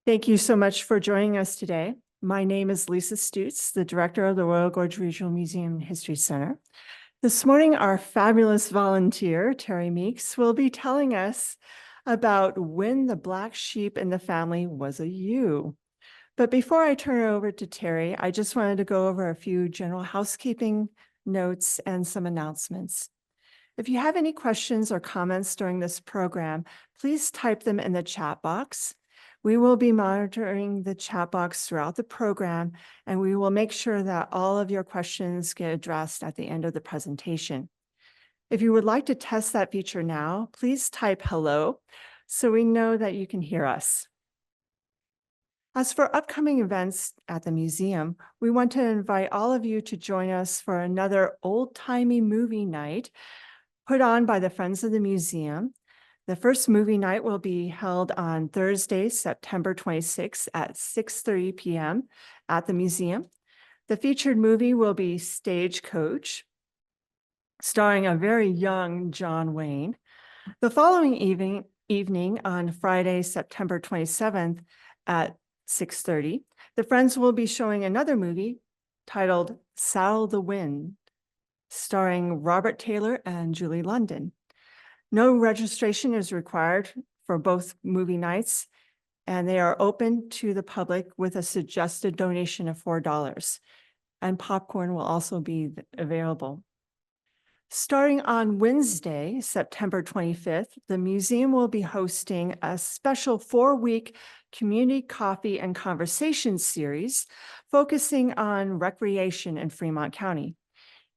Thank you so much for joining us today. My name is Lisa Stutz, the director of the Royal Gorge Regional Museum and History Center. This morning, our fabulous volunteer, Terri Meeks, will be telling us about when the black sheep in the family was a ewe. But before I turn it over to Terri, I just wanted to go over a few general housekeeping notes and some announcements. If you have any questions or comments during this program, please type them in the chat box. We will be monitoring the chat box throughout the program, and we will make sure that all of your questions get addressed at the end of the presentation. If you would like to test that feature now, please type hello so we know that you can hear us. As for upcoming events at the museum, we want to invite all of you to join us for another old-timey movie night put on by the Friends of the Museum. The first movie night will be held on Thursday, September 26th at 6:30 p.m. at the museum. The featured movie will be Stagecoach, starring a very young John Wayne. The following evening on Friday, September 27th at 6:30, the Friends will be showing another movie titled Saddle the Wind, starring Robert Taylor and Julie London. No registration is required for both movie nights, and they are open to the public with a suggested donation of $4. And popcorn will also be available. Starting on Wednesday, September 25th, the museum will be hosting a special 4-week community coffee and conversation series focusing on recreation in Fremont County.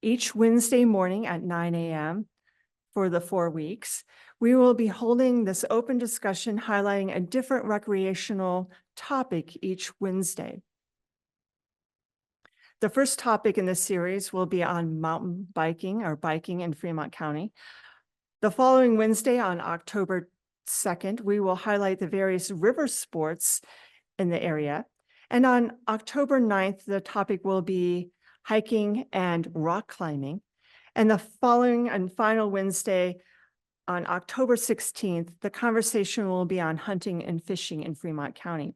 Each Wednesday morning at 9 a.m. for the 4 weeks, we will be holding this open discussion highlighting a different recreational topic each Wednesday. The first topic in this series will be on mountain biking or biking in Fremont County. The following Wednesday on October 2nd, we will highlight the various river sports in the area. And on October 9th, the topic will be hiking and rock climbing. And the following and final Wednesday on October 16th, the conversation will be on hunting and fishing in Fremont County.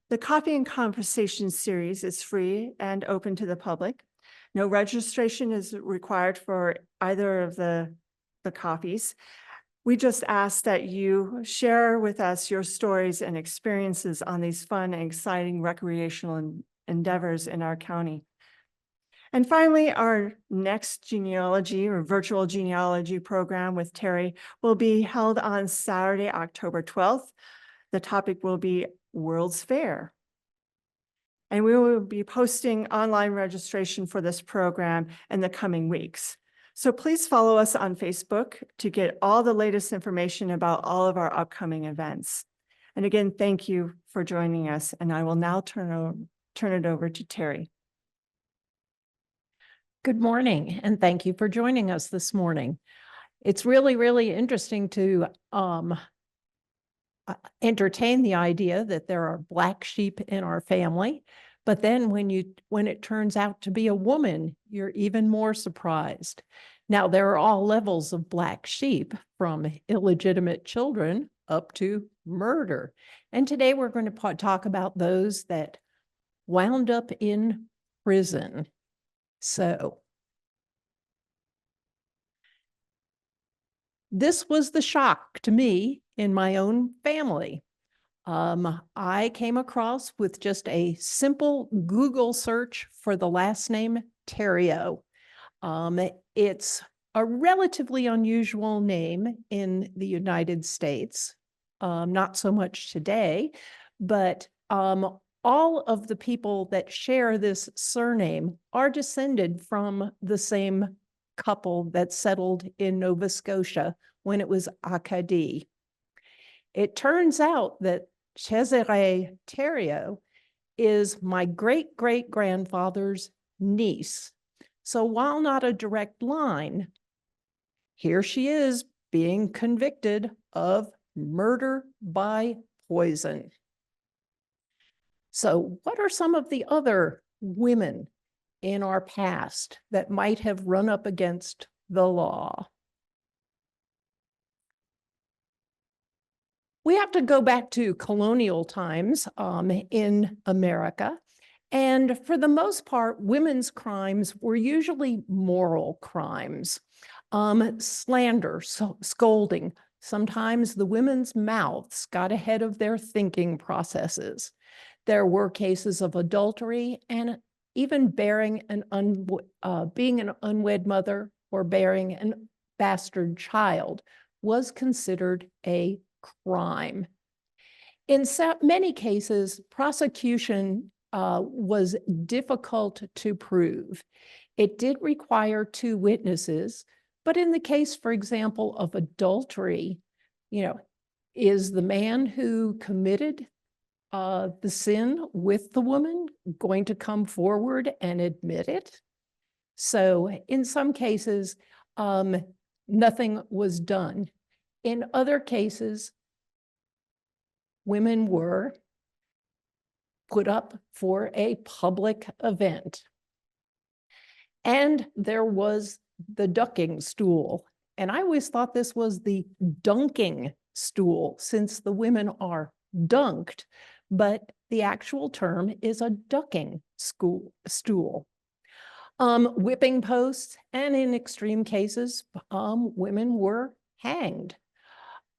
The Coffee and Conversation series is free and open to the public. No registration is required for either of the coffees. We just ask that you share with us your stories and experiences on these fun and exciting recreational endeavors in our county. And finally, our next genealogy or virtual genealogy program with Terri will be held on Saturday, October 12th. The topic will be World's Fair. And we will be posting online registration for this program in the coming weeks. So please follow us on Facebook to get all the latest information about all of our upcoming events. And again, thank you for joining us. And I will now turn it over to Terri. Good morning, and thank you for joining us this morning. It's really, really interesting to entertain the idea that there are black sheep in our family, but then when it turns out to be a woman, you're even more surprised. Now, there are all levels of black sheep, from illegitimate children up to murder. And today we're going to talk about those that wound up in prison. So this was the shock to me in my own family. I came across with just a simple Google search for the last name Terrio. It's a relatively unusual name in the United States, not so much today, but all of the people that share this surname are descended from the same couple that settled in Nova Scotia when it was Acadie. It turns out that Cesare Terrio is my great-great-grandfather's niece. So while not a direct line, here she is being convicted of murder by poison. So what are some of the other women in our past that might have run up against the law? We have to go back to colonial times in America. And for the most part, women's crimes were usually moral crimes. Slander, scolding. Sometimes the women's mouths got ahead of their thinking processes. There were cases of adultery and even being an unwed mother or bearing a bastard child was considered a crime. In many cases, prosecution was difficult to prove. It did require 2 witnesses, but in the case, for example, of adultery, is the man who committed the sin with the woman going to come forward and admit it? So in some cases, nothing was done. In other cases, women were put up for a public event. And there was the ducking stool. And I always thought this was the dunking stool, since the women are dunked, but the actual term is a ducking stool. Whipping posts, and in extreme cases, women were hanged.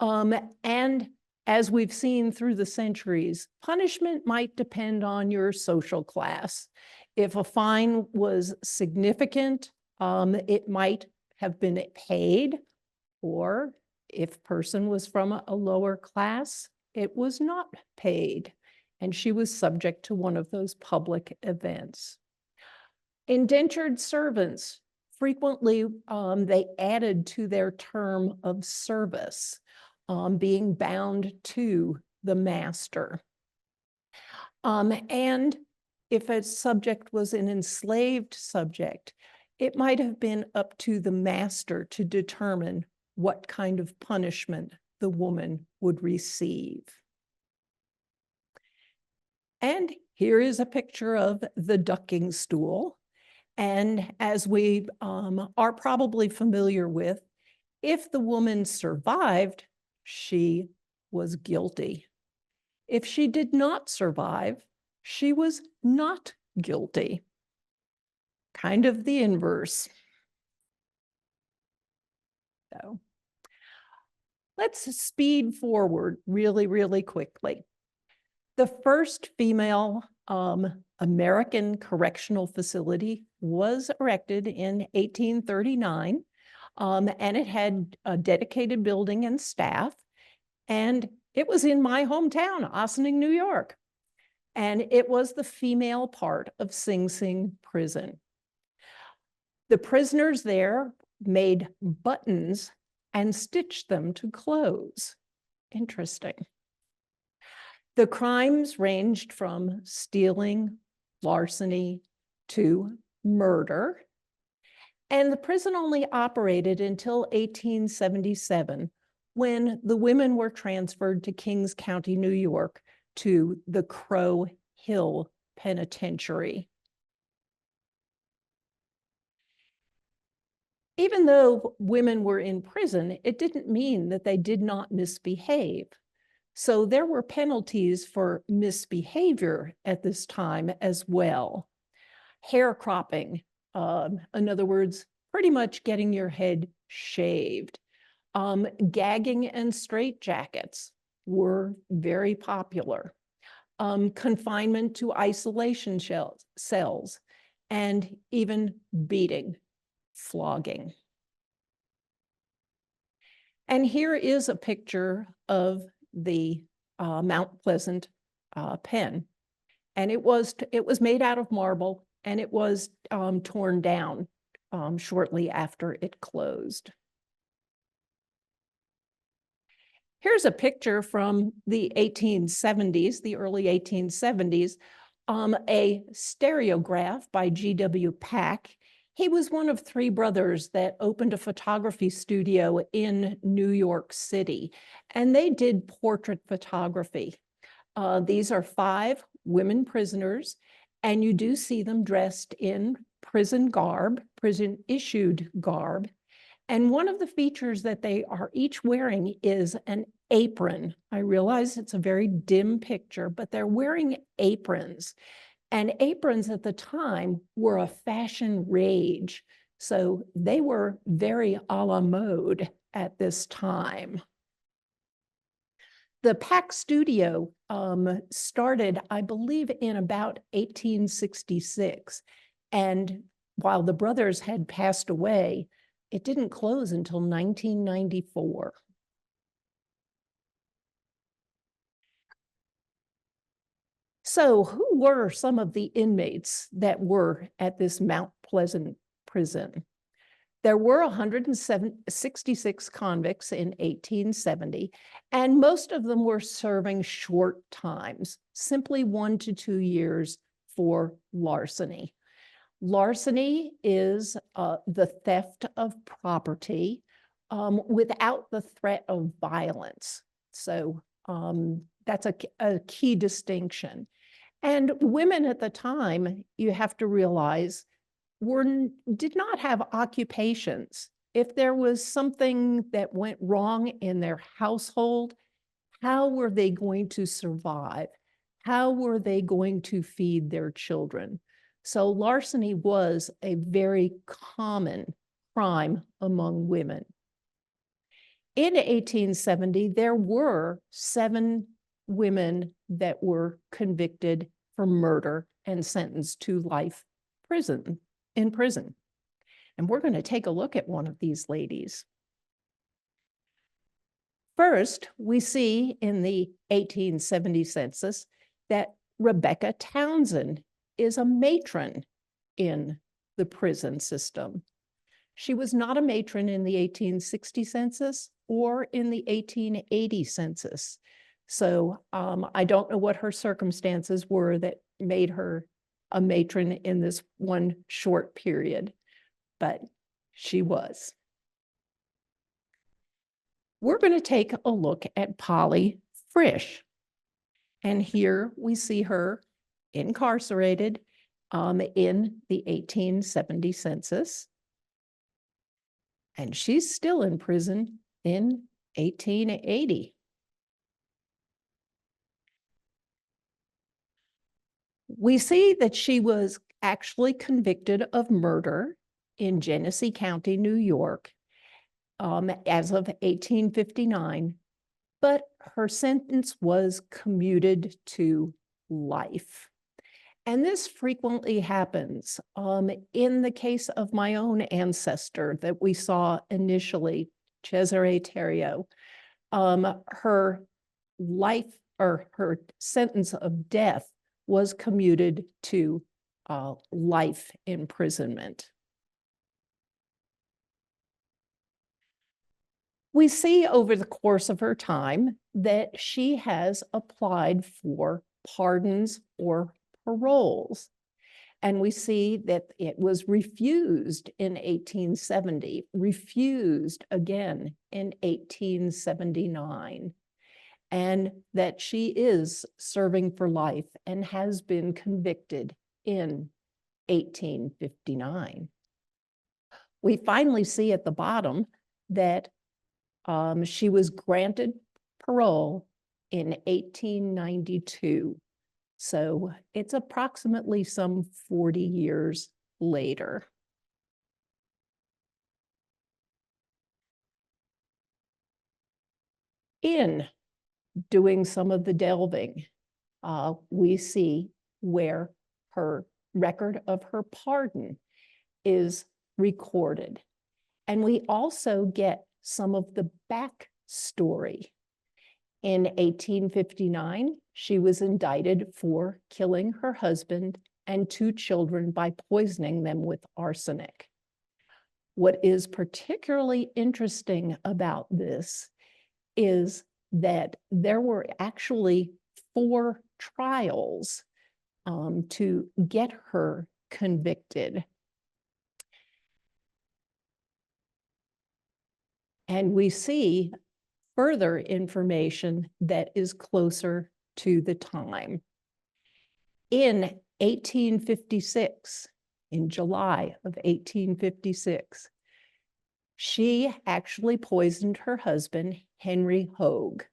And as we've seen through the centuries, punishment might depend on your social class. If a fine was significant, it might have been paid, or if a person was from a lower class, it was not paid, and she was subject to one of those public events. Indentured servants, frequently they added to their term of service, being bound to the master. And if a subject was an enslaved subject, it might have been up to the master to determine what kind of punishment the woman would receive. And here is a picture of the ducking stool. And as we are probably familiar with, if the woman survived, she was guilty. If she did not survive, she was not guilty. Kind of the inverse. So let's speed forward really, really quickly. The first female American correctional facility was erected in 1839, and it had a dedicated building and staff, and it was in my hometown, Ossining, New York, and it was the female part of Sing Sing Prison. The prisoners there made buttons and stitched them to clothes. Interesting. The crimes ranged from stealing, larceny, to murder. And the prison only operated until 1877, when the women were transferred to Kings County, New York, to the Crow Hill Penitentiary. Even though women were in prison, it didn't mean that they did not misbehave. So there were penalties for misbehavior at this time as well. Hair cropping, in other words, pretty much getting your head shaved. Gagging and straitjackets were very popular. Confinement to isolation cells, and even beating, flogging. And here is a picture of the Mount Pleasant pen. And it was made out of marble, and it was torn down shortly after it closed. Here's a picture from the 1870s, the early 1870s, a stereograph by G.W. Pack. He was one of 3 brothers that opened a photography studio in New York City, and they did portrait photography. These are 5 women prisoners, and you do see them dressed in prison garb, prison-issued garb, And one of the features that they are each wearing is an apron. I realize it's a very dim picture, but they're wearing aprons. And aprons at the time were a fashion rage. So they were very a la mode at this time. The Pack Studio started, I believe, in about 1866. And while the brothers had passed away, it didn't close until 1994. So who were some of the inmates that were at this Mount Pleasant prison? There were 166 convicts in 1870, and most of them were serving short times, simply 1 to 2 years for larceny. Larceny is the theft of property without the threat of violence. So that's a key distinction. And women at the time, you have to realize, did not have occupations. If there was something that went wrong in their household, how were they going to survive? How were they going to feed their children? So larceny was a very common crime among women. In 1870, there were 7 women that were convicted for murder and sentenced to life in prison. And we're going to take a look at one of these ladies. First, we see in the 1870 census that Rebecca Townsend is a matron in the prison system. She was not a matron in the 1860 census or in the 1880 census. So I don't know what her circumstances were that made her a matron in this one short period, but she was. We're going to take a look at Polly Frisch. And here we see her incarcerated in the 1870 census. And she's still in prison in 1880. We see that she was actually convicted of murder in Genesee County, New York, as of 1859, but her sentence was commuted to life. And this frequently happens. In the case of my own ancestor that we saw initially, Cesare Terrio, her life or her sentence of death was commuted to life imprisonment. We see over the course of her time that she has applied for pardons or paroles. And we see that it was refused in 1870, refused again in 1879, and that she is serving for life and has been convicted in 1859. We finally see at the bottom that she was granted parole in 1892. So it's approximately some 40 years later. In doing some of the delving, we see where her record of her pardon is recorded. And we also get some of the backstory. In 1859, she was indicted for killing her husband and 2 children by poisoning them with arsenic. What is particularly interesting about this is that there were actually 4 trials to get her convicted. And we see further information that is closer to the time. In 1856, in July of 1856, She actually poisoned her husband, Henry Hogue.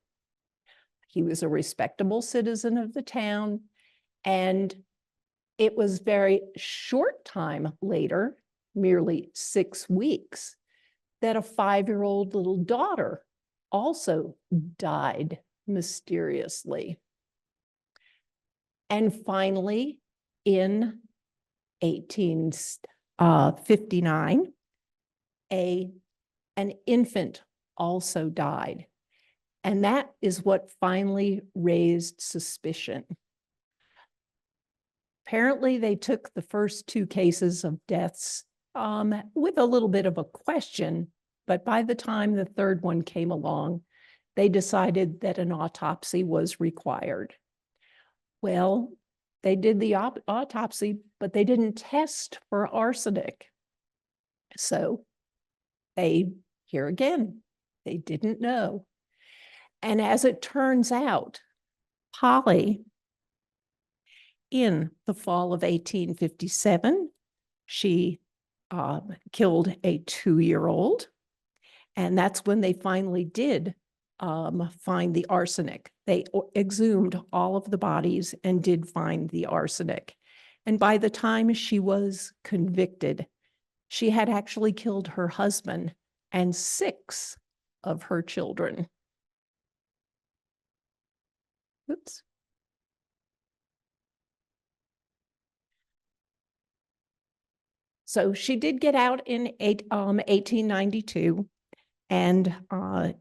He was a respectable citizen of the town, and it was very short time later, merely 6 weeks, that a 5-year-old little daughter also died mysteriously. And finally, in 1859, an infant also died. And that is what finally raised suspicion. Apparently, they took the first 2 cases of deaths with a little bit of a question, but by the time the third one came along, they decided that an autopsy was required. Well, they did the autopsy, but they didn't test for arsenic. So here again, they didn't know. And as it turns out, Polly, in the fall of 1857, she killed a 2-year-old. And that's when they finally did find the arsenic. They exhumed all of the bodies and did find the arsenic. And by the time she was convicted, she had actually killed her husband and 6 of her children. Oops. So she did get out in 1892, and I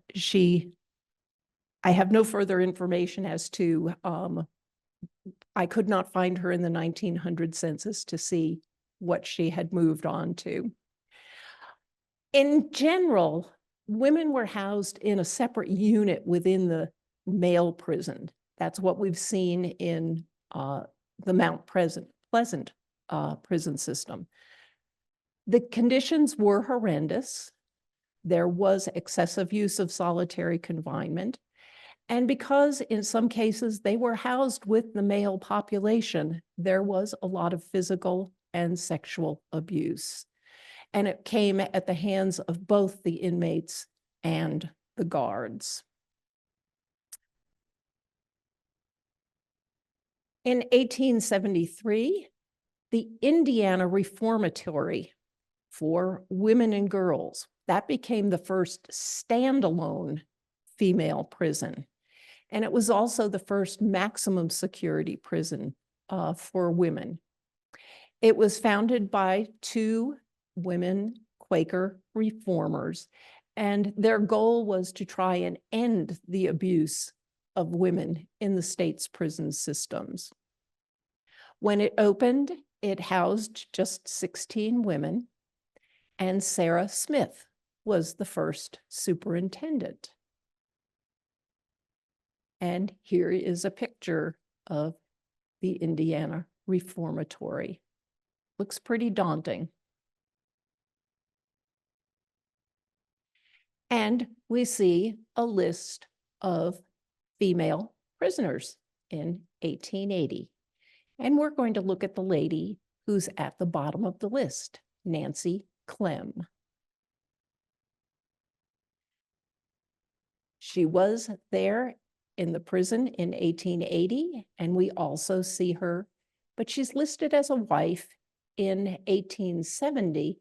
have no further information as to, I could not find her in the 1900 census to see what she had moved on to. In general, women were housed in a separate unit within the male prison. That's what we've seen in the Mount Pleasant prison system. The conditions were horrendous. There was excessive use of solitary confinement. And because in some cases they were housed with the male population, there was a lot of physical and sexual abuse. And it came at the hands of both the inmates and the guards. In 1873, the Indiana Reformatory for Women and Girls, that became the first standalone female prison. And it was also the first maximum security prison for women. It was founded by 2 women Quaker reformers, and their goal was to try and end the abuse of women in the state's prison systems. When it opened, it housed just 16 women, and Sarah Smith was the first superintendent. And here is a picture of the Indiana Reformatory. Looks pretty daunting. And we see a list of female prisoners in 1880. And we're going to look at the lady who's at the bottom of the list, Nancy Clem. She was there in the prison in 1880, and we also see her, but she's listed as a wife in 1870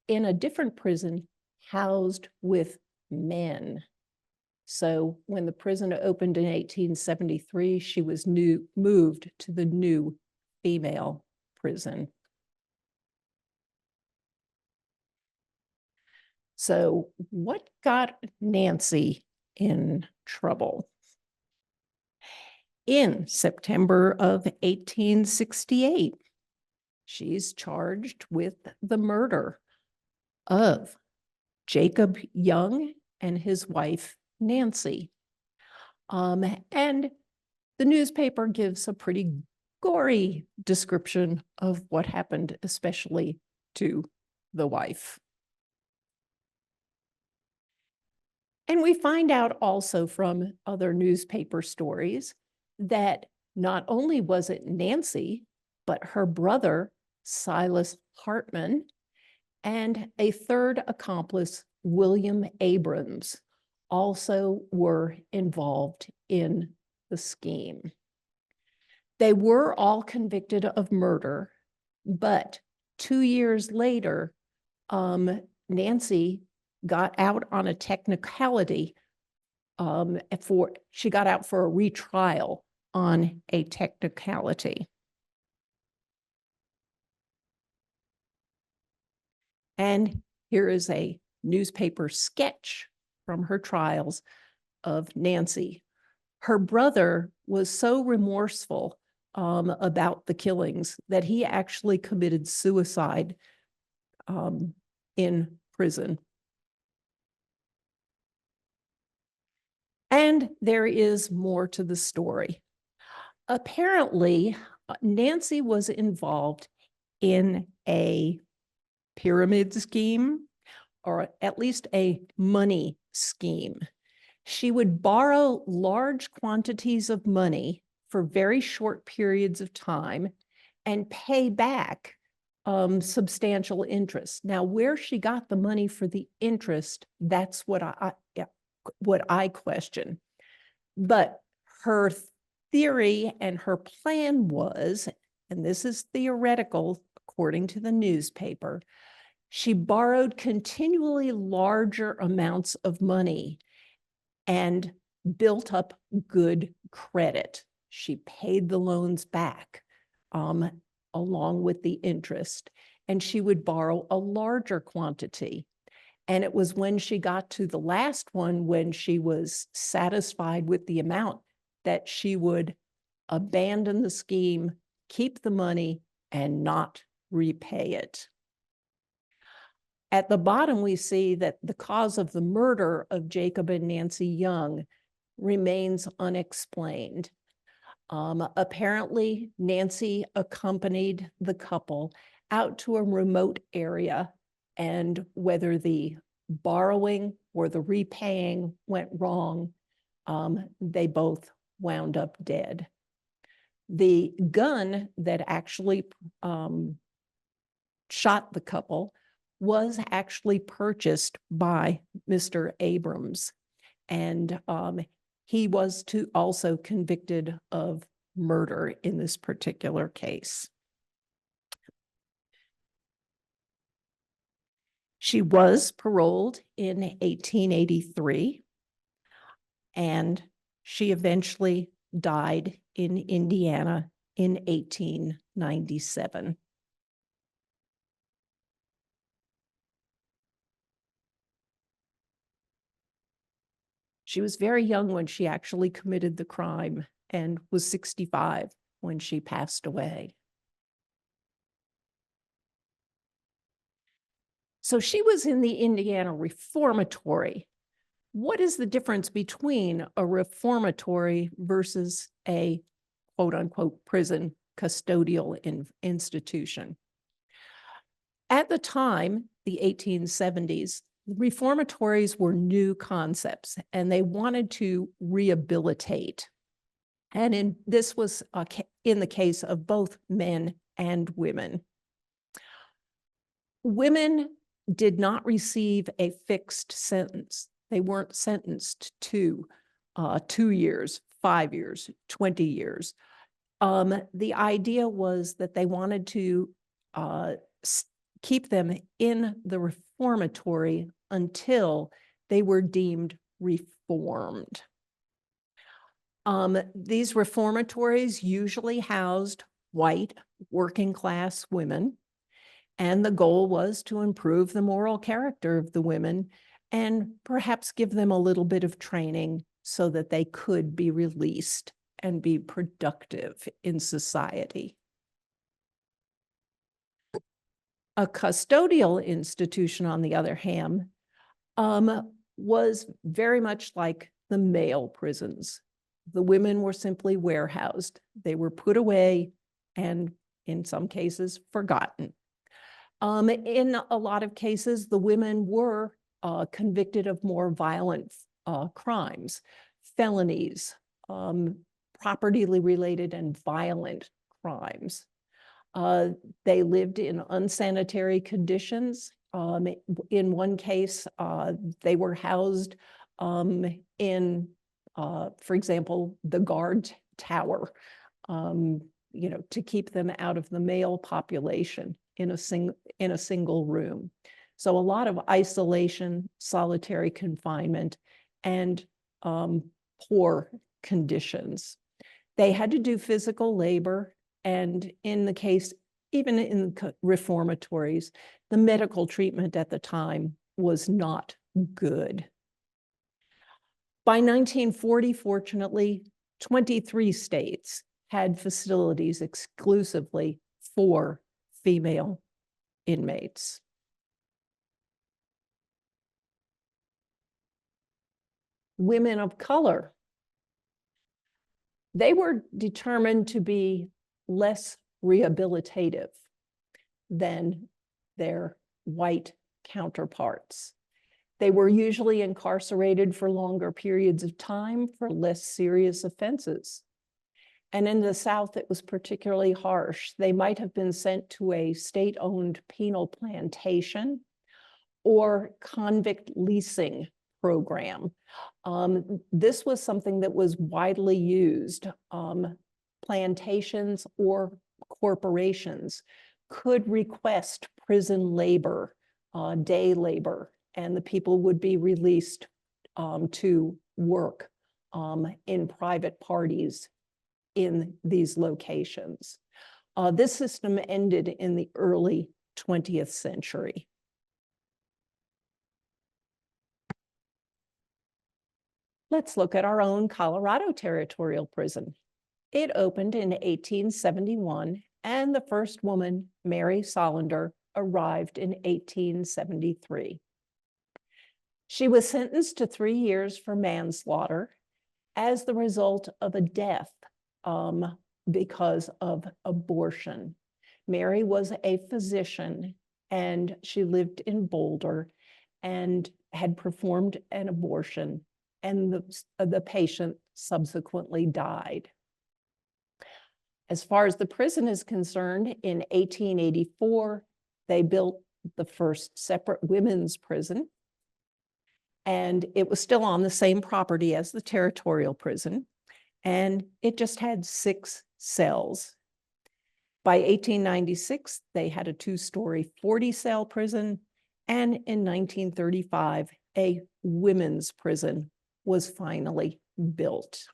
in a different prison housed with men. So when the prison opened in 1873, she was moved to the new female prison. So what got Nancy in trouble? In September of 1868, she's charged with the murder of Jacob Young and his wife, Nancy. And the newspaper gives a pretty gory description of what happened, especially to the wife. And we find out also from other newspaper stories that not only was it Nancy, but her brother, Silas Hartman, and a third accomplice, William Abrams also were involved in the scheme. They were all convicted of murder, but 2 years later, Nancy got out on a technicality. She got out for a retrial on a technicality. And here is a newspaper sketch from her trials of Nancy. Her brother was so remorseful about the killings that he actually committed suicide in prison. And there is more to the story. Apparently, Nancy was involved in a pyramid scheme, or at least a money scheme. She would borrow large quantities of money for very short periods of time and pay back substantial interest. Now, where she got the money for the interest, that's what I question. But her theory and her plan was, and this is theoretical according to the newspaper, she borrowed continually larger amounts of money and built up good credit. She paid the loans back along with the interest, and she would borrow a larger quantity. And it was when she got to the last one, when she was satisfied with the amount, that she would abandon the scheme, keep the money, and not repay it. At the bottom, we see that the cause of the murder of Jacob and Nancy Young remains unexplained. Apparently, Nancy accompanied the couple out to a remote area, and whether the borrowing or the repaying went wrong, they both wound up dead. The gun that actually shot the couple was actually purchased by Mr. Abrams, and he was also convicted of murder in this particular case. She was paroled in 1883, and she eventually died in Indiana in 1897. She was very young when she actually committed the crime and was 65 when she passed away. So she was in the Indiana Reformatory. What is the difference between a reformatory versus a quote unquote prison custodial institution? At the time, the 1870s, reformatories were new concepts, and they wanted to rehabilitate. And this was in the case of both men and women. Women did not receive a fixed sentence. They weren't sentenced to 2 years, 5 years, 20 years. The idea was that they wanted to keep them in the reformatory until they were deemed reformed. These reformatories usually housed white working class women, and the goal was to improve the moral character of the women and perhaps give them a little bit of training so that they could be released and be productive in society. A custodial institution, on the other hand, was very much like the male prisons. The women were simply warehoused. They were put away and, in some cases, forgotten. In a lot of cases, the women were convicted of more violent crimes, felonies, property-related and violent crimes. They lived in unsanitary conditions. In one case, they were housed in, for example, the guard tower, to keep them out of the male population in a single room. So a lot of isolation, solitary confinement, and poor conditions. They had to do physical labor, and in the case, even in reformatories, the medical treatment at the time was not good. By 1940, fortunately, 23 states had facilities exclusively for female inmates. Women of color, they were determined to be less rehabilitative than their white counterparts. They were usually incarcerated for longer periods of time for less serious offenses. And in the South, it was particularly harsh. They might have been sent to a state-owned penal plantation or convict leasing program. This was something that was widely used. Plantations or corporations could request prison labor, day labor, and the people would be released to work in private parties in these locations. This system ended in the early 20th century. Let's look at our own Colorado Territorial Prison. It opened in 1871, and the first woman, Mary Solander, arrived in 1873. She was sentenced to 3 years for manslaughter as the result of a death because of abortion. Mary was a physician, and she lived in Boulder and had performed an abortion, and the patient subsequently died. As far as the prison is concerned, in 1884, they built the first separate women's prison, and it was still on the same property as the territorial prison, and it just had 6 cells. By 1896, they had a 2-story 40-cell prison, and in 1935, a women's prison was finally built.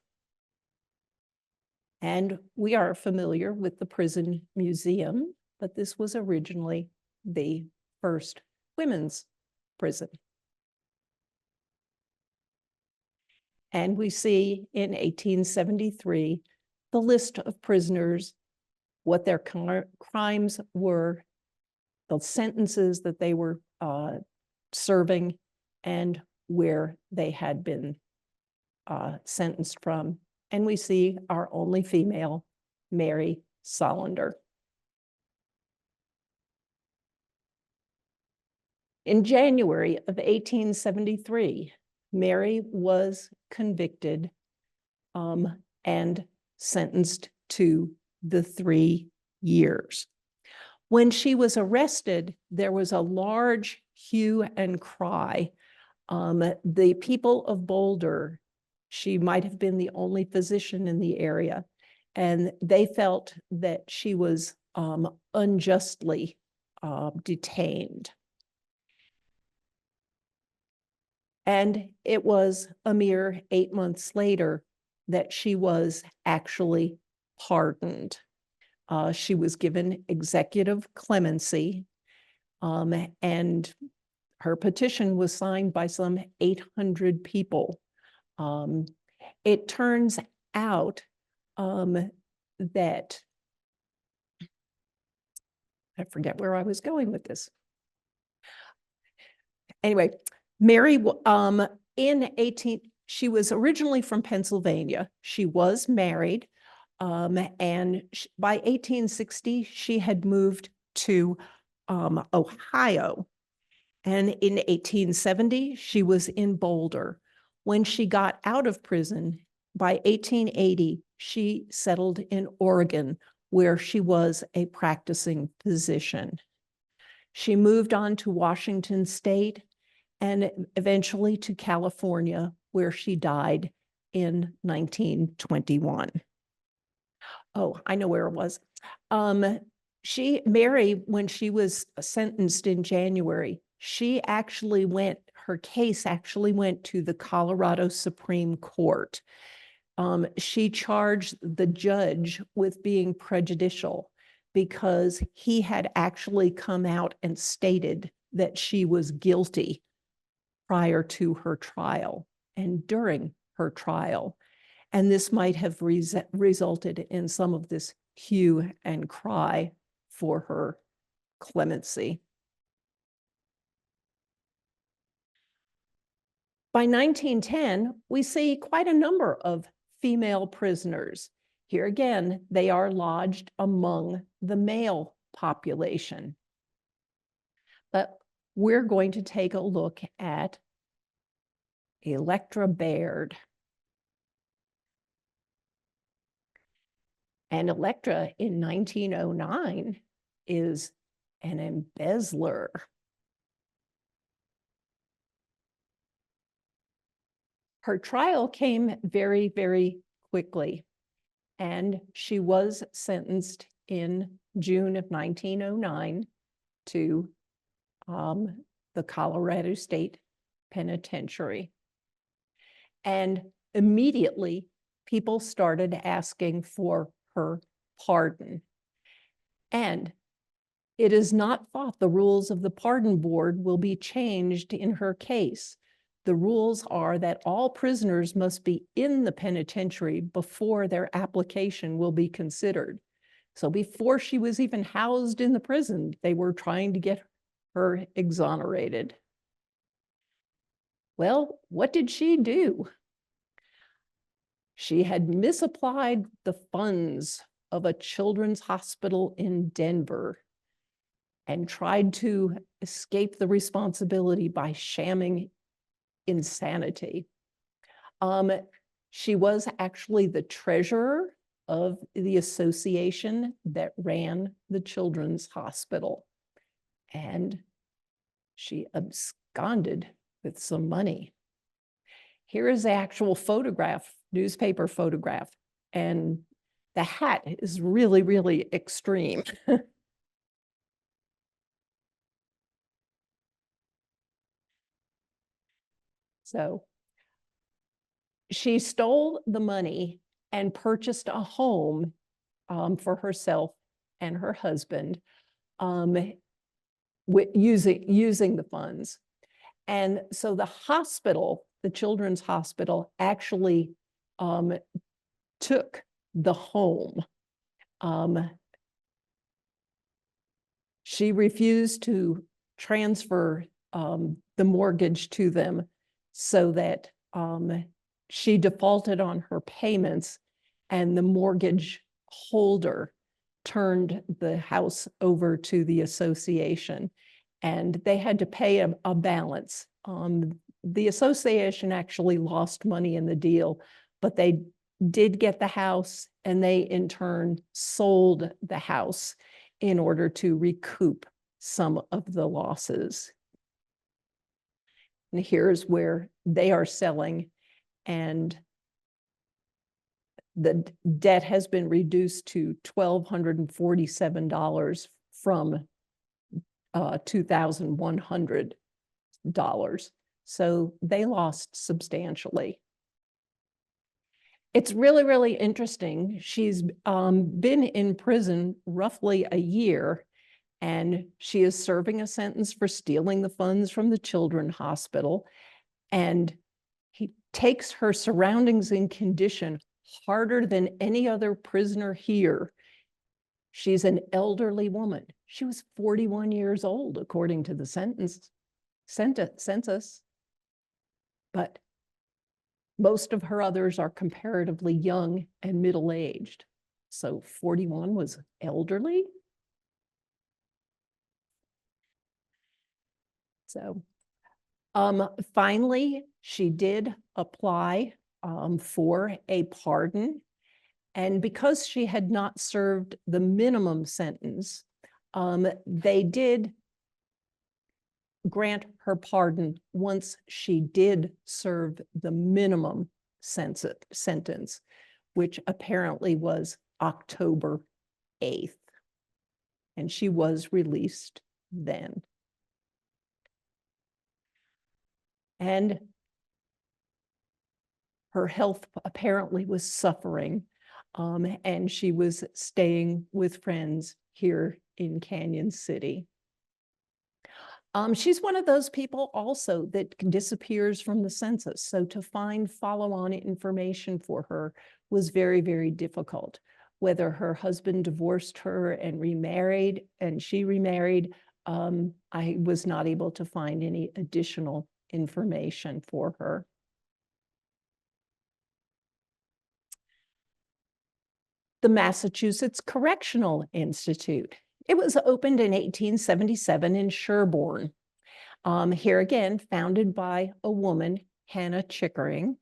And we are familiar with the prison museum, but this was originally the first women's prison. And we see in 1873, the list of prisoners, what their crimes were, the sentences that they were serving, and where they had been sentenced from. And we see our only female, Mary Solander. In January of 1873, Mary was convicted and sentenced to the 3 years. When she was arrested, there was a large hue and cry. The people of Boulder, she might have been the only physician in the area, and they felt that she was unjustly detained. And it was a mere 8 months later that she was actually pardoned. She was given executive clemency, and her petition was signed by some 800 people. It turns out that, I forget where I was going with this. Anyway, Mary, she was originally from Pennsylvania. She was married, and by 1860, she had moved to Ohio. And in 1870, she was in Boulder. When she got out of prison, by 1880, she settled in Oregon, where she was a practicing physician. She moved on to Washington State and eventually to California, where she died in 1921. Oh, I know where it was. Mary, when she was sentenced in January, her case actually went to the Colorado Supreme Court. She charged the judge with being prejudicial because he had actually come out and stated that she was guilty prior to her trial and during her trial. And this might have resulted in some of this hue and cry for her clemency. By 1910, we see quite a number of female prisoners. Here again, they are lodged among the male population. But we're going to take a look at Electra Baird. And Electra in 1909 is an embezzler. Her trial came very, very quickly, and she was sentenced in June of 1909 to the Colorado State Penitentiary. And immediately, people started asking for her pardon. And it is not thought the rules of the pardon board will be changed in her case. The rules are that all prisoners must be in the penitentiary before their application will be considered. So before she was even housed in the prison, they were trying to get her exonerated. Well, what did she do? She had misapplied the funds of a children's hospital in Denver and tried to escape the responsibility by shamming insanity. She was actually the treasurer of the association that ran the children's hospital, and she absconded with some money. Here is the actual photograph, newspaper photograph, and the hat is really, really extreme. So she stole the money and purchased a home for herself and her husband using the funds. And so the hospital, the children's hospital, actually took the home. She refused to transfer the mortgage to them, so that she defaulted on her payments, and the mortgage holder turned the house over to the association, and they had to pay a balance. The association actually lost money in the deal, but they did get the house, and they in turn sold the house in order to recoup some of the losses. And here's where they are selling, and the debt has been reduced to $1,247 from $2,100. So they lost substantially. It's really, really interesting. She's been in prison roughly a year, and she is serving a sentence for stealing the funds from the children's hospital. And he takes her surroundings and condition harder than any other prisoner here. She's an elderly woman. She was 41 years old, according to the census. But most of her others are comparatively young and middle-aged. So 41 was elderly. So finally, she did apply for a pardon. And because she had not served the minimum sentence, they did grant her pardon once she did serve the minimum sentence, which apparently was October 8th. And she was released then. And her health apparently was suffering, and she was staying with friends here in Canyon City. She's one of those people also that disappears from the census. So to find follow-on information for her was very, very difficult. Whether her husband divorced her and remarried and she remarried, I was not able to find any additional information for her. The Massachusetts Correctional Institute. It was opened in 1877 in Sherborne. Here again, founded by a woman, Hannah Chickering,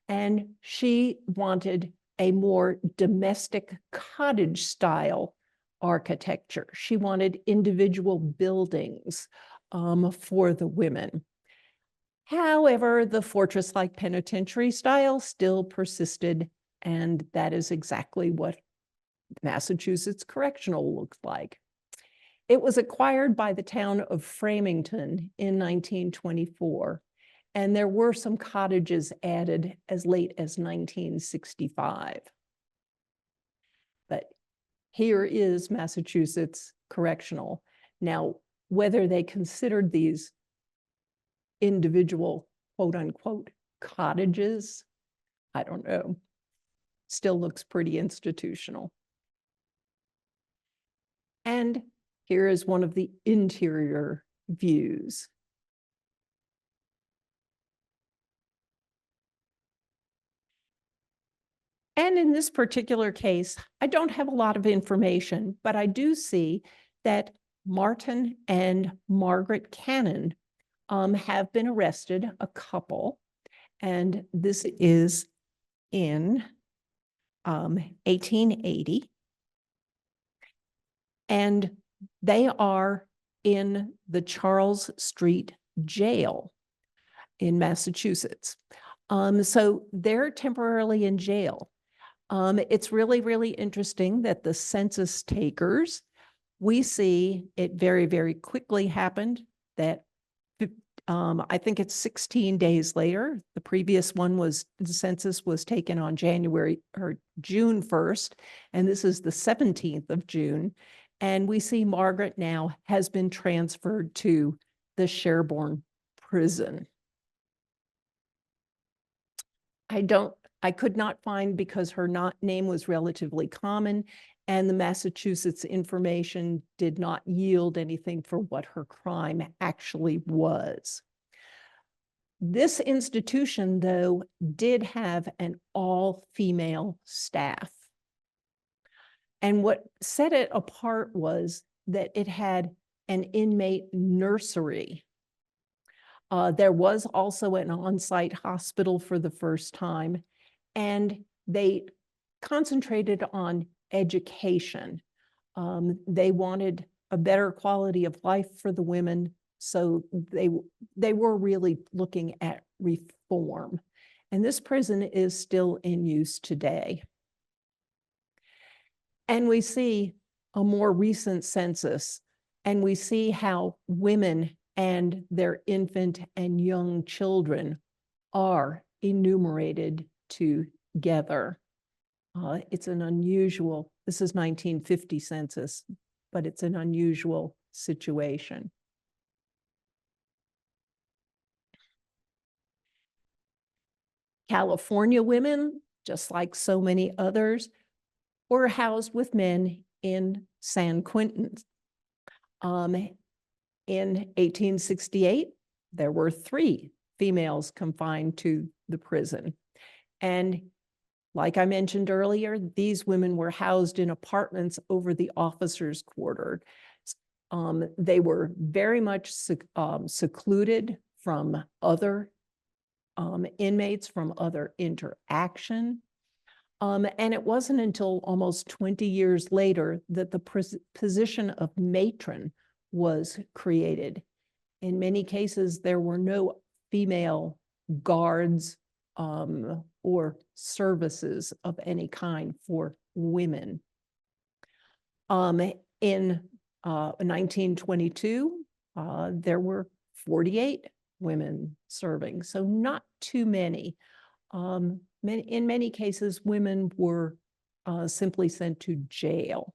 and she wanted a more domestic cottage style architecture. She wanted individual buildings for the women. However, the fortress-like penitentiary style still persisted, and that is exactly what Massachusetts Correctional looks like. It was acquired by the town of Framington in 1924, and there were some cottages added as late as 1965. But here is Massachusetts Correctional. Now, whether they considered these individual quote unquote cottages, I don't know. Still looks pretty institutional. And here is one of the interior views. And in this particular case, I don't have a lot of information, but I do see that Martin and Margaret Cannon have been arrested, a couple, and this is in 1880. And they are in the Charles Street Jail in Massachusetts. So they're temporarily in jail. It's really, really interesting that the census takers, we see it very, very quickly happened that I think it's 16 days later. The previous one was, the census was taken on June 1st, and this is the 17th of June. And we see Margaret now has been transferred to the Sherborne prison. I could not find, because her name was relatively common and the Massachusetts information did not yield anything for what her crime actually was. This institution, though, did have an all-female staff. And what set it apart was that it had an inmate nursery. There was also an on-site hospital for the first time, and they concentrated on education. They wanted a better quality of life for the women, so they were really looking at reform. And this prison is still in use today. And we see a more recent census, and we see how women and their infant and young children are enumerated together. It's an unusual, this is 1950 census, but it's an unusual situation. California women, just like so many others, were housed with men in San Quentin. In 1868, there were 3 females confined to the prison. And like I mentioned earlier, these women were housed in apartments over the officers' quarters. They were very much secluded from other inmates, from other interaction. And it wasn't until almost 20 years later that the position of matron was created. In many cases, there were no female guards or services of any kind for women. In 1922, there were 48 women serving, so not too many. In many cases, women were simply sent to jail.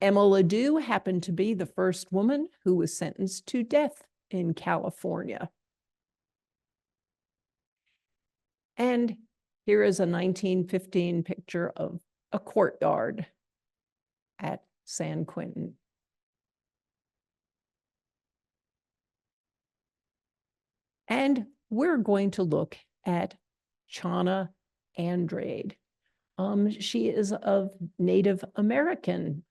Emma Ledoux happened to be the first woman who was sentenced to death in California. And here is a 1915 picture of a courtyard at San Quentin. And we're going to look at Chana Andrade. She is of Native American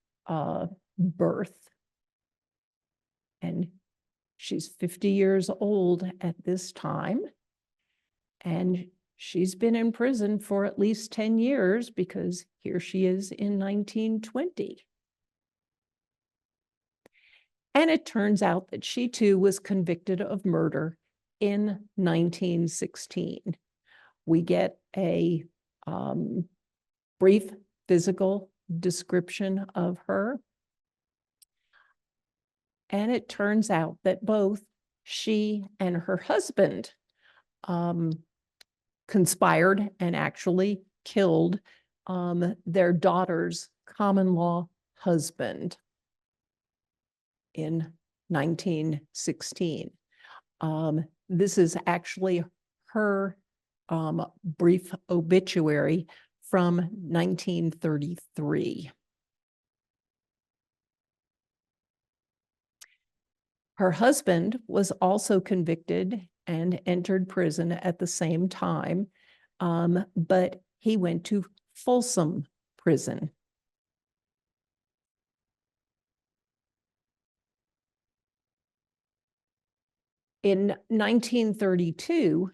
birth, and she's 50 years old at this time, and she's been in prison for at least 10 years because here she is in 1920. And it turns out that she too was convicted of murder in 1916. We get a brief physical description of her. And it turns out that both she and her husband conspired and actually killed their daughter's common law husband in 1916. This is actually her brief obituary from 1933. Her husband was also convicted and entered prison at the same time, but he went to Folsom Prison. In 1932,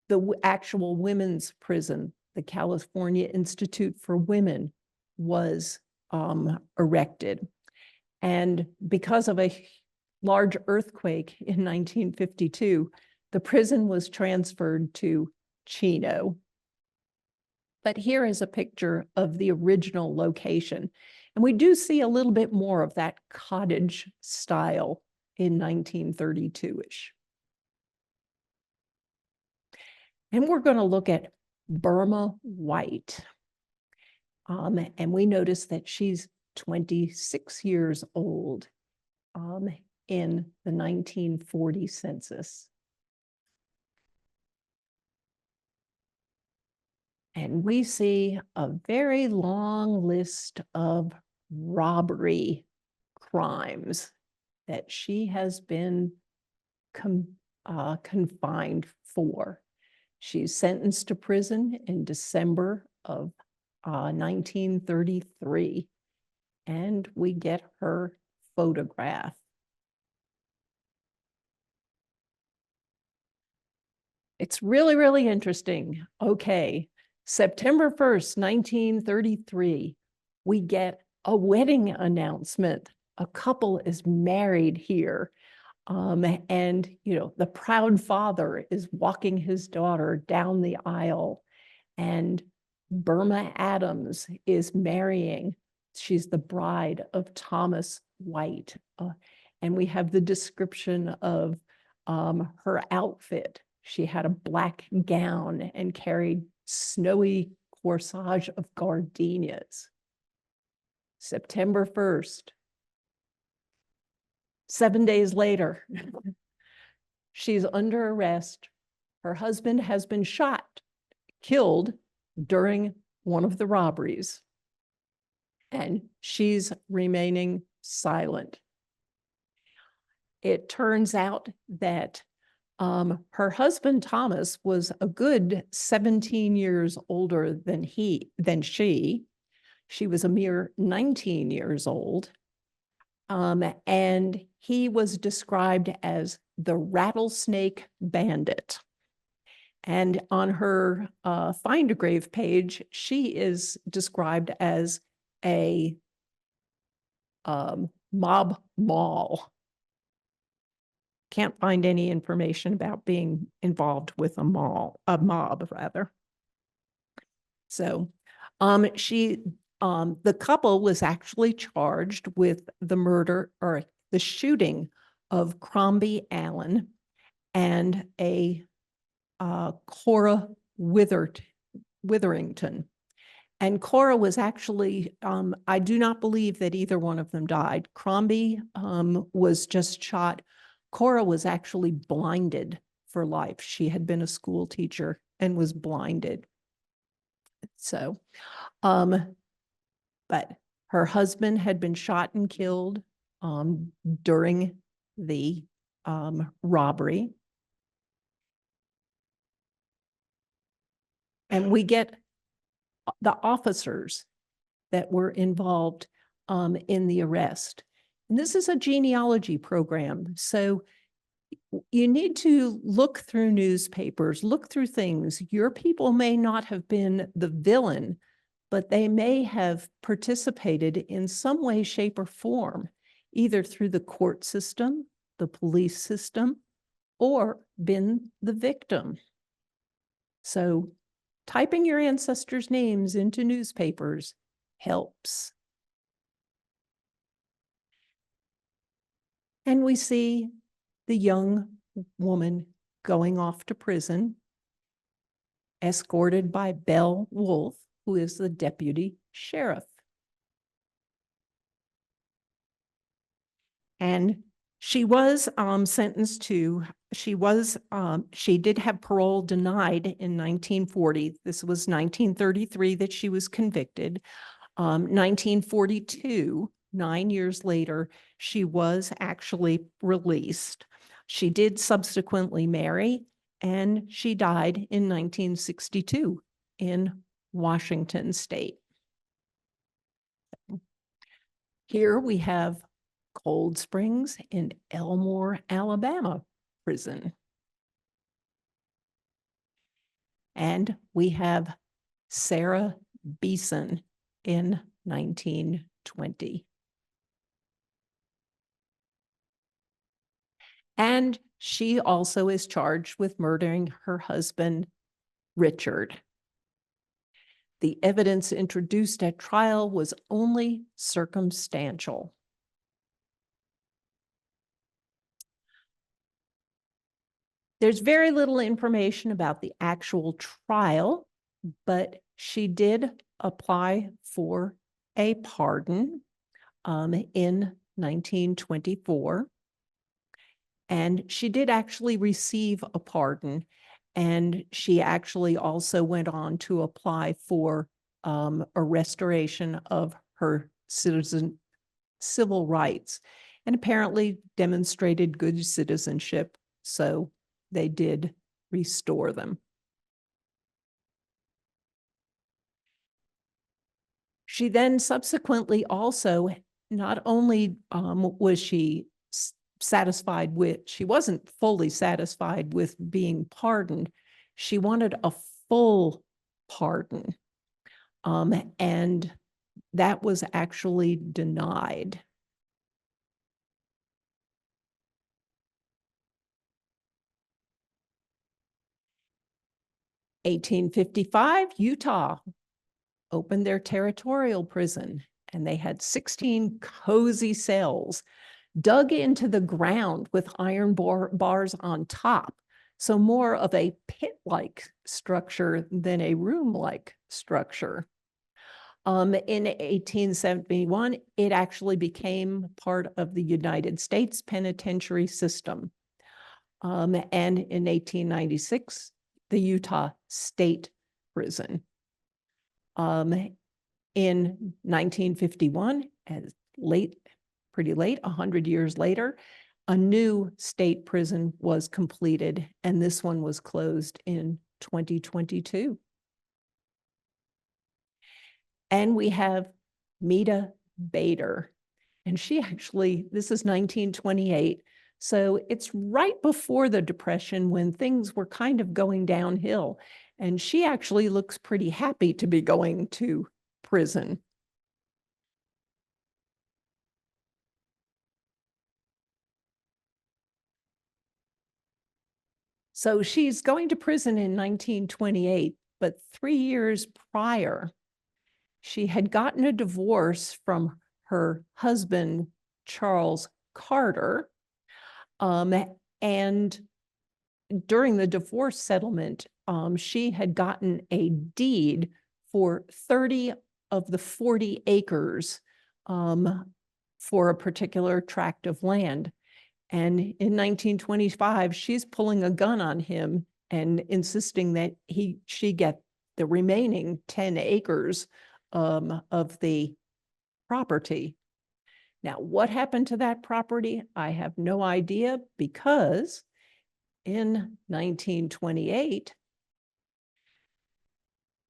the actual women's prison, the California Institute for Women, was erected. And because of a large earthquake in 1952, the prison was transferred to Chino. But here is a picture of the original location. And we do see a little bit more of that cottage style in 1932-ish. And we're going to look at Burma White. And we notice that she's 26 years old in the 1940 census. And we see a very long list of robbery crimes that she has been confined for. She's sentenced to prison in December of 1933, and we get her photograph. It's really, really interesting. Okay, September 1st, 1933, we get a wedding announcement. A couple is married here. And, you know, the proud father is walking his daughter down the aisle, and Burma Adams is marrying. She's the bride of Thomas White. And we have the description of her outfit. She had a black gown and carried snowy corsage of gardenias. September 1st. 7 days later, she's under arrest. Her husband has been shot, killed during one of the robberies, and she's remaining silent. It turns out that her husband, Thomas, was a good 17 years older than she. She was a mere 19 years old. And he was described as the rattlesnake bandit. And on her Find a Grave page, she is described as a mob mall. can't find any information about being involved with a mob rather. So the couple was actually charged with the murder or the shooting of Crombie Allen and a Cora Witherington. And Cora was actually, I do not believe that either one of them died. Crombie was just shot. Cora was actually blinded for life. She had been a school teacher and was blinded. So, but her husband had been shot and killed during the robbery. And we get the officers that were involved in the arrest. And this is a genealogy program. So you need to look through newspapers, look through things. Your people may not have been the villain, but they may have participated in some way, shape, or form, either through the court system, the police system, or been the victim. So typing your ancestors' names into newspapers helps. And we see the young woman going off to prison, escorted by Belle Wolfe, who is the deputy sheriff. And she was sentenced to, she did have parole denied in 1940. This was 1933 that she was convicted. 1942, 9 years later, she was actually released. She did subsequently marry, and she died in 1962 in Washington State. Here we have Cold Springs in Elmore, Alabama prison. And we have Sarah Beeson in 1920. And she also is charged with murdering her husband, Richard. The evidence introduced at trial was only circumstantial. There's very little information about the actual trial, but she did apply for a pardon in 1924. And she did actually receive a pardon. And she actually also went on to apply for a restoration of her civil rights, and apparently demonstrated good citizenship. So they did restore them. She then subsequently also, not only was she satisfied with, she wasn't fully satisfied with being pardoned, she wanted a full pardon. And that was actually denied. In 1855, Utah opened their territorial prison, and they had 16 cozy cells dug into the ground with iron bars on top. So more of a pit-like structure than a room-like structure. In 1871, it actually became part of the United States penitentiary system. And in 1896, the Utah State Prison. In 1951, pretty late, 100 years later, a new state prison was completed, and this one was closed in 2022. And we have Meta Bader, and she actually, this is 1928, so it's right before the Depression when things were kind of going downhill, and she actually looks pretty happy to be going to prison. So she's going to prison in 1928, but 3 years prior, she had gotten a divorce from her husband, Charles Carter. And during the divorce settlement, she had gotten a deed for 30 of the 40 acres for a particular tract of land. And in 1925, she's pulling a gun on him and insisting that she get the remaining 10 acres of the property. Now, what happened to that property? I have no idea, because in 1928,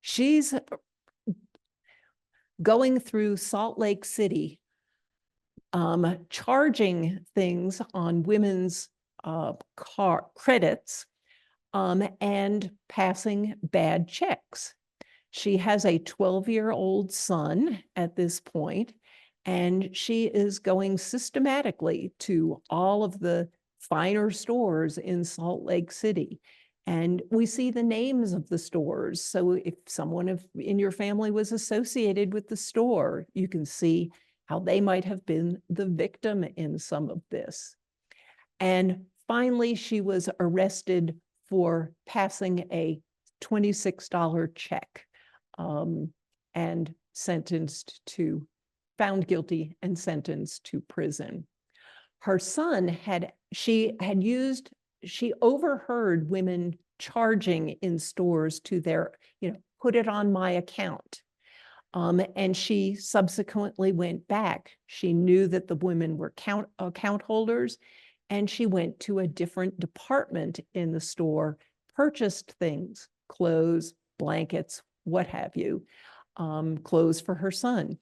she's going through Salt Lake City, charging things on women's car credits, and passing bad checks. She has a 12-year-old son at this point, and she is going systematically to all of the finer stores in Salt Lake City. And we see the names of the stores. So if someone in your family was associated with the store, you can see how they might have been the victim in some of this. And finally, she was arrested for passing a $26 check, and found guilty and sentenced to prison. Her son she overheard women charging in stores to their, put it on my account. And she subsequently went back. She knew that the women were account holders, and she went to a different department in the store, purchased things, clothes, blankets, what have you, clothes for her son,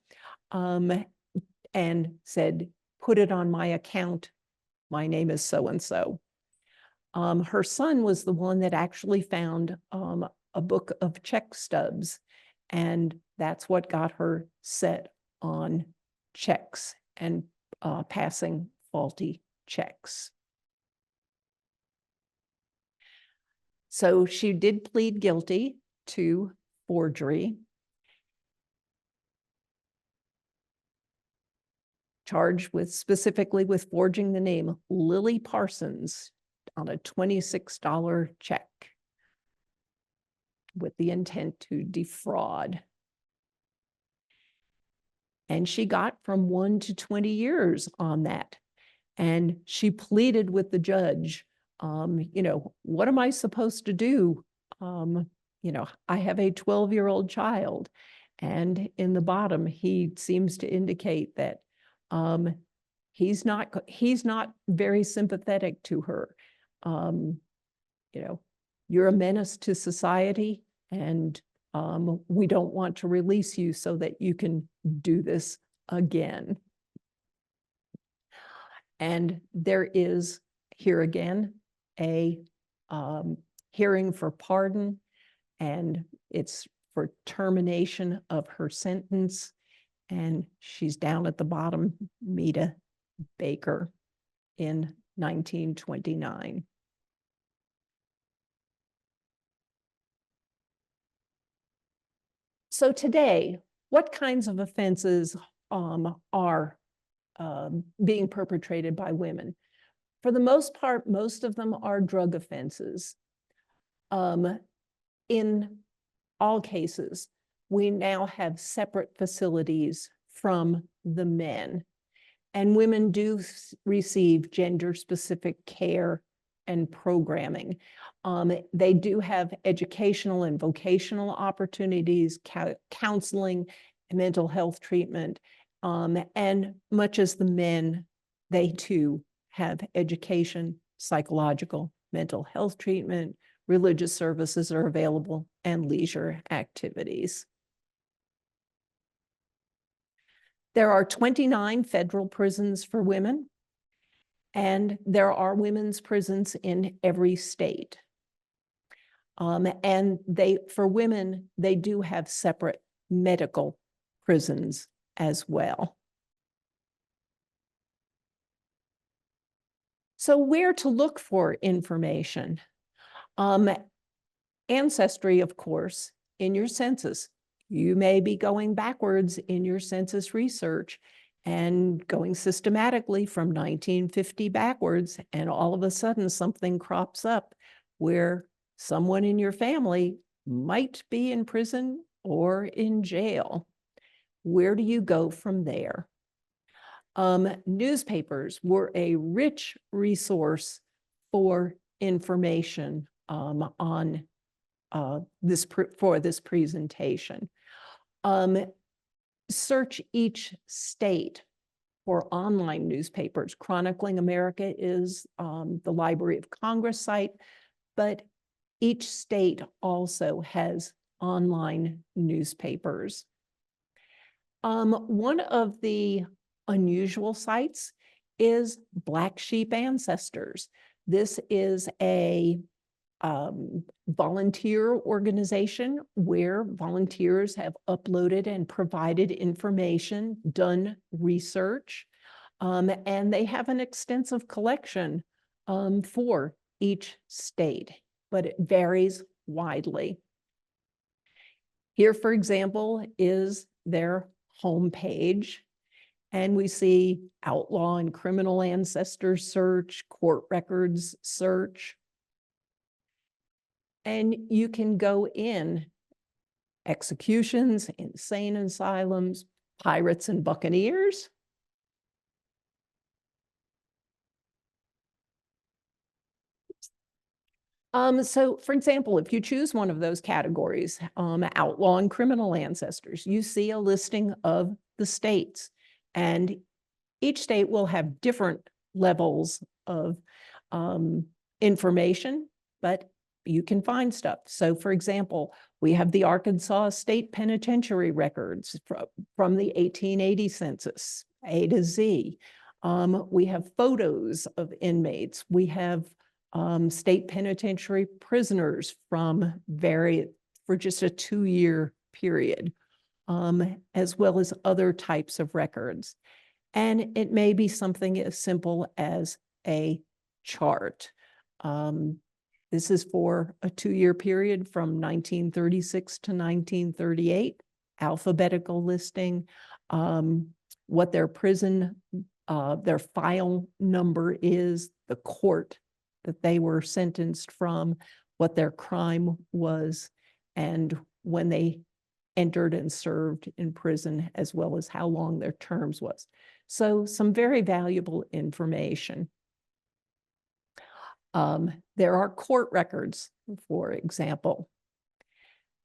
and said, put it on my account. My name is so-and-so. Her son was the one that actually found a book of check stubs, and that's what got her set on checks and passing faulty checks. So she did plead guilty to forgery, charged specifically with forging the name Lily Parsons on a $26 check with the intent to defraud. And she got from 1 to 20 years on that. And she pleaded with the judge, what am I supposed to do? I have a 12-year-old child. And in the bottom, he seems to indicate that he's not very sympathetic to her. You're a menace to society, and we don't want to release you so that you can do this again. And there is, here again, a hearing for pardon, and it's for termination of her sentence. And she's down at the bottom, Meta Baker, in 1929. So today, what kinds of offenses are being perpetrated by women? For the most part, most of them are drug offenses. In all cases, we now have separate facilities from the men, and women do receive gender-specific care and programming. They do have educational and vocational opportunities, counseling, mental health treatment, and much as the men, they too have education, psychological, mental health treatment, religious services are available, and leisure activities. There are 29 federal prisons for women, and there are women's prisons in every state. And for women, they do have separate medical prisons as well. So where to look for information? Ancestry, of course, in your census. You may be going backwards in your census research and going systematically from 1950 backwards, and all of a sudden something crops up where someone in your family might be in prison or in jail. Where do you go from there? Newspapers were a rich resource for information on for this presentation. Search each state for online newspapers. Chronicling America is the Library of Congress site, but each state also has online newspapers. One of the unusual sites is Black Sheep Ancestors. This is a volunteer organization where volunteers have uploaded and provided information, done research, and they have an extensive collection for each state, but it varies widely. Here, for example, is their homepage, and we see outlaw and criminal ancestors search, court records search. And you can go in executions, insane asylums, pirates and buccaneers. So for example, if you choose one of those categories, outlaw and criminal ancestors, you see a listing of the states, and each state will have different levels of information, but you can find stuff. So for example, we have the Arkansas State Penitentiary records from the 1880 census, A to Z. We have photos of inmates. We have state penitentiary prisoners from for just a 2-year period, as well as other types of records. And it may be something as simple as a chart. This is for a 2-year period from 1936 to 1938, alphabetical listing, what their prison, their file number is, the court that they were sentenced from, what their crime was, and when they entered and served in prison, as well as how long their terms was. So some very valuable information. There are court records, for example.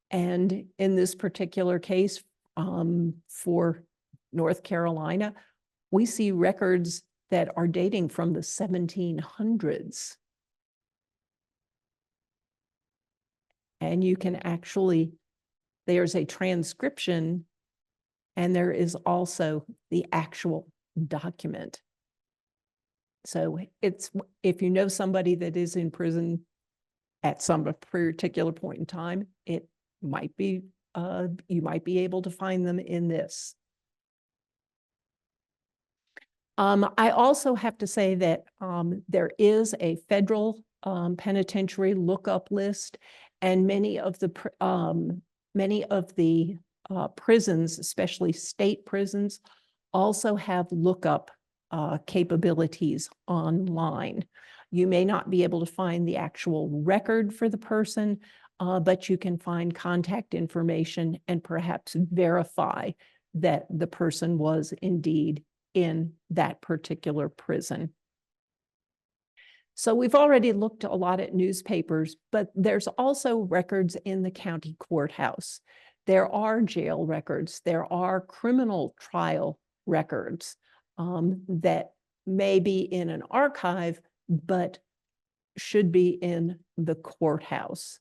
And in this particular case, for North Carolina, we see records that are dating from the 1700s. And you can actually, there's a transcription, and there is also the actual document. So it's, if you know somebody that is in prison at some particular point in time, it might be, you might be able to find them in this. I also have to say that there is a federal penitentiary lookup list, and many of the prisons, especially state prisons, also have lookup capabilities online. You may not be able to find the actual record for the person, but you can find contact information and perhaps verify that the person was indeed in that particular prison. So we've already looked a lot at newspapers, but there's also records in the county courthouse. There are jail records. There are criminal trial records that may be in an archive, but should be in the courthouse.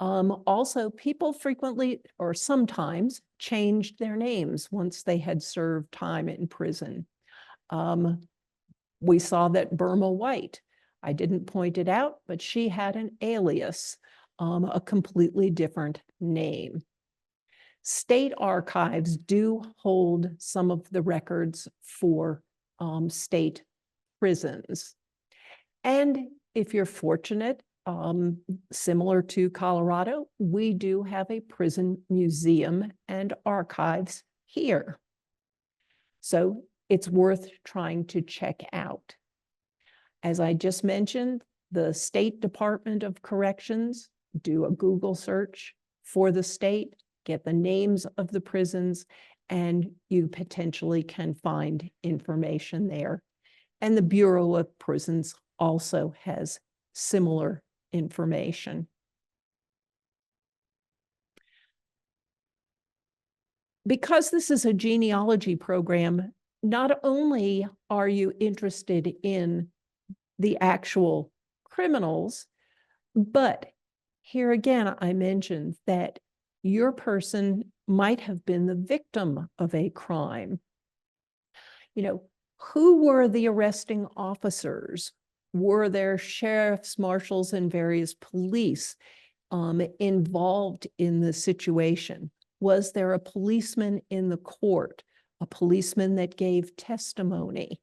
Also, people frequently or sometimes changed their names once they had served time in prison. We saw that Burma White, I didn't point it out, but she had an alias, a completely different name. State archives do hold some of the records for state prisons. And if you're fortunate, Similar to Colorado, we do have a prison museum and archives here. So it's worth trying to check out. As I just mentioned, the State Department of Corrections, do a Google search for the state, get the names of the prisons, and you potentially can find information there. And the Bureau of Prisons also has similar information. Because this is a genealogy program, not only are you interested in the actual criminals, but here again, I mentioned that your person might have been the victim of a crime. You know, who were the arresting officers? Were there sheriffs, marshals, and various police involved in the situation? Was there a policeman in the court, a policeman that gave testimony?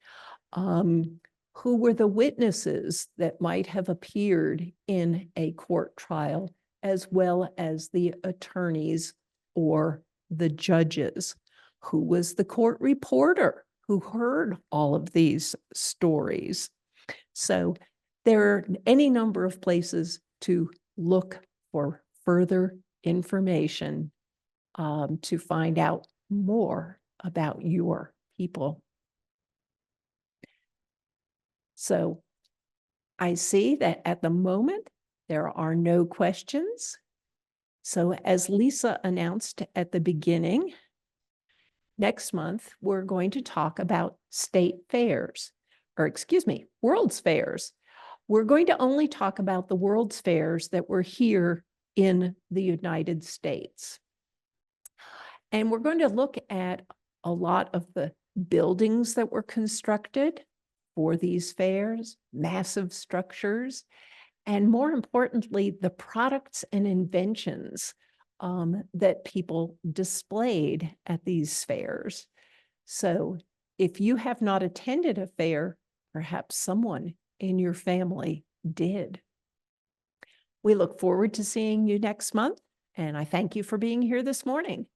Who were the witnesses that might have appeared in a court trial, as well as the attorneys or the judges? Who was the court reporter who heard all of these stories? So there are any number of places to look for further information to find out more about your people. So I see that at the moment, there are no questions. So as Lisa announced at the beginning, next month, we're going to talk about state fairs, or excuse me, World's Fairs. We're going to only talk about the World's Fairs that were here in the United States. And we're going to look at a lot of the buildings that were constructed for these fairs, massive structures, and more importantly, the products and inventions that people displayed at these fairs. So if you have not attended a fair, perhaps someone in your family did. We look forward to seeing you next month, and I thank you for being here this morning.